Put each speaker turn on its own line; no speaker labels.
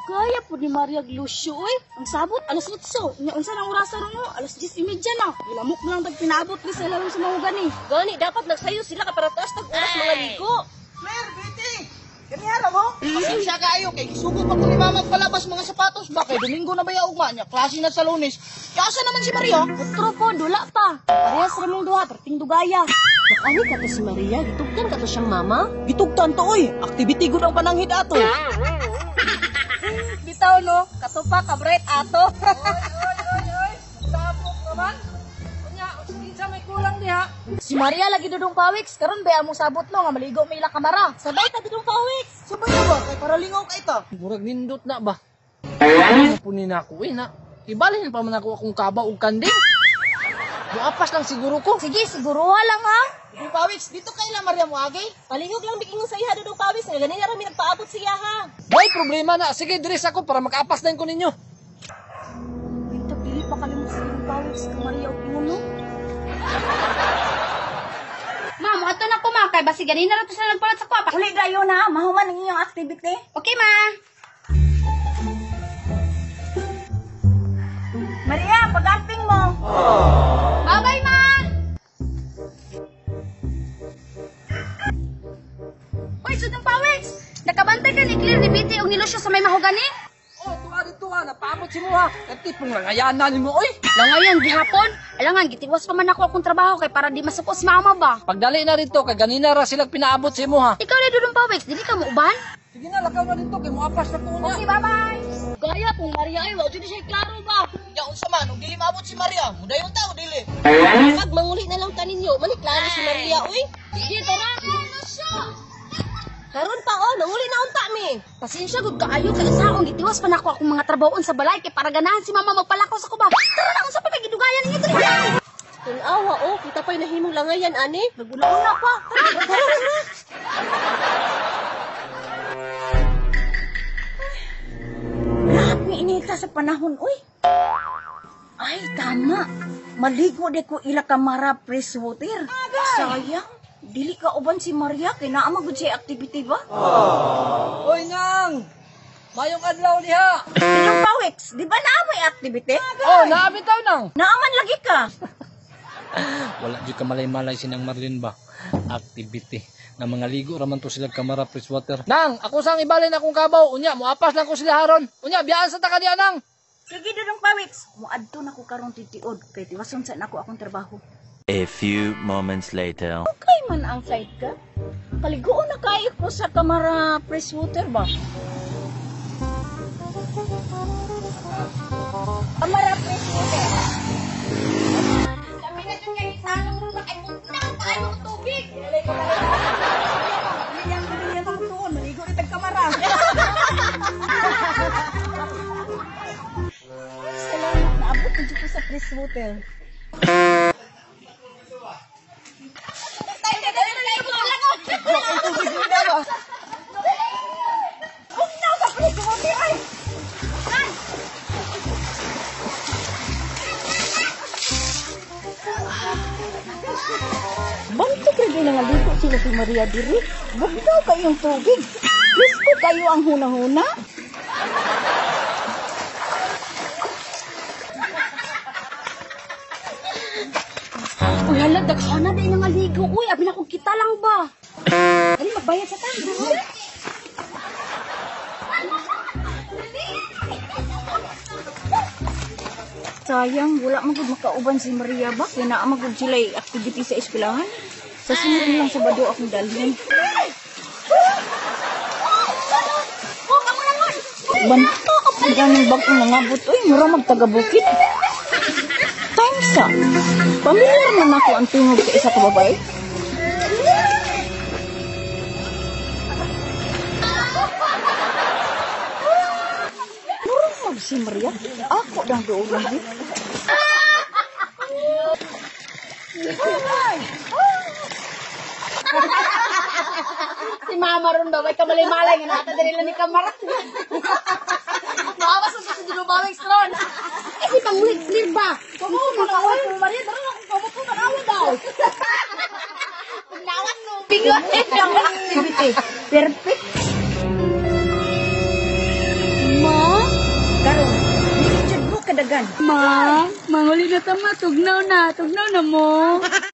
Kaya po ni Maria Glusyo, Ang sabot, alas 8. Unsa nang orasa ron mo? Alas 10:30 na. Ilamok na lang tag pinaabot ni sa lalong sa mga gani.
Gani, dapat nagsayo sila ka para taas tag oras mga ligo.
Claire, Betty! Ganyan mo? Pasensya kayo kay sugo pa ko ni Mama magpalabas mga sapatos ba kay Domingo na ba yaugma niya? Klase na sa Lunes. Kasa naman si Maria?
Otro po, dula pa. Parehas ra mong duha, perting dugaya.
Nakani ka to si Maria, gitugtan ka to siyang mama.
Gitugtan to oy. Activity gud ang pananghid ato.
Bitaw no, katupa ka bright ato.
Oy. Sabok naman. Unya, kinsa may kulang diha.
Si Maria lagi dudong pawiks, karon ba among sabot no nga maligo may ila kamara. Sabay ta dudong pawiks.
Sabay na ba? Kay para lingaw ka ito.
Murag nindot na ba? Ano po nako na? Ibalhin pa man ako akong kaba ug kanding. Muapas lang siguro ko.
Sige, siguruha lang ha.
Dudong pawiks, dito kay la Maria mo agi.
Palingog lang bikingon sa iya dudong pawis nga ganina ra mi nagpaabot siya ha.
May problema na. Sige, diris ako para makaapas din ko ninyo.
Ito pili pa kalimut sa dudong pawiks kay Maria og ingon no.
Ma'am, ato na ko ma, kay basi ganina ra to sila nagpalat sa kwapa.
Uli dayo na, mahuman ang iyong activity.
Okay, ma.
Maria, pag-amping mo.
Bye-bye, ma. Uy, sudong pawiks. Nakabantay ka ni Claire ni Betty og ni Lucio sa may mahogani?
Oh, tuwa dito ha. Napaabot si mo ha. Katipong langayanan ni mo, oy.
Langayon gihapon. Alangan gitiwas pa man ako akong trabaho kay para di masuko si mama ba.
Pagdali na rito, kay ganina ra sila pinaabot si mo ha.
Ikaw na dudong pawiks, dili ka mo uban?
Sige na, lakaw na dito, kay muapas na ko niya.
Okay, bye-bye.
Gaya kung Maria ay wa jud siya klaro ba.
Ya unsa man, ug dili maabot si Maria. Mudayon ta o dili?
Pag manguli na lang taninyo, mani klaro si Maria uy. Sige tara, karon pa nanguli na unta mi.
Pasensya gud kaayo kay isaon gitiwas pa nako akong mga trabahoon sa balay kay para ganahan si mama magpalakaw sa kuba. Tara na unsa pa may gidugayan ninyo diri?
Tun-awa kita pa'y nahimong langayan ani.
Naguna-una pa. Lahat ni inita sa panahon, uy. Ay, tama. Maligo de ko ila kamara fresh water. Sayang. Dili ka uban si Maria kay naa magud siya activity ba?
Oy, nang! Mayong adlaw diha.
Ilang pawiks, di ba naa may activity?
Oh, naabitaw nang.
Naaman lagi ka.
Wala di ka malay-malay sinang Marlin ba? Activity. Na mga ligo raman to sila kamara freshwater. Nang, ako sang ibalin akong kabaw. Unya, muapas lang ko sila haron. Unya, biyaan sa taka diya nang.
Sige dudong pawiks. Muadto na ko karon titiod kay tiwason sa nako akong trabaho.
A few moments later.
Okay man ang flight ka. Kaligoon na kayo ko sa kamara fresh water ba? Kamara fresh water.
Kami na jud kay isanong ro kay putang tayo ng tubig.
Bilyan ang tuon, maligo rin kamara. Salamat na abot na dito sa fresh water. Banto kayo na naligo sila si Maria diri. Bugnaw kayong tubig. Gusto kayo ang huna-huna.
Uy, hala, daghana din nga ligo. Uy, abi na kung kita lang ba?
Dali, magbayad sa tayo. Sayang, wala magud makauban si Maria ba? Kaya naa magud sila activity sa eskwelahan. Sa sunod lang sa bado akong dalhin. Banto ka pa ganang bagong nangabot. Uy, mura magtaga-bukid. Times up. Pamilyar man ako ang tungod sa isa ka babae. Mura mag si Maria. Ako dang doon lagi.
Si mama ron ba, may kamalay-malay nga nata din nila ni Kamara. Maawas sa si Dilubawing Stron. Eh, si pang-clear ba? Makawal ko, Maria, daro na kung kamot ko, manawan daw. Pagnawan mo.
Bigot ang activity. Perfect. Ma, Dagan.
Ma, manguli na tama, tugnaw na mo.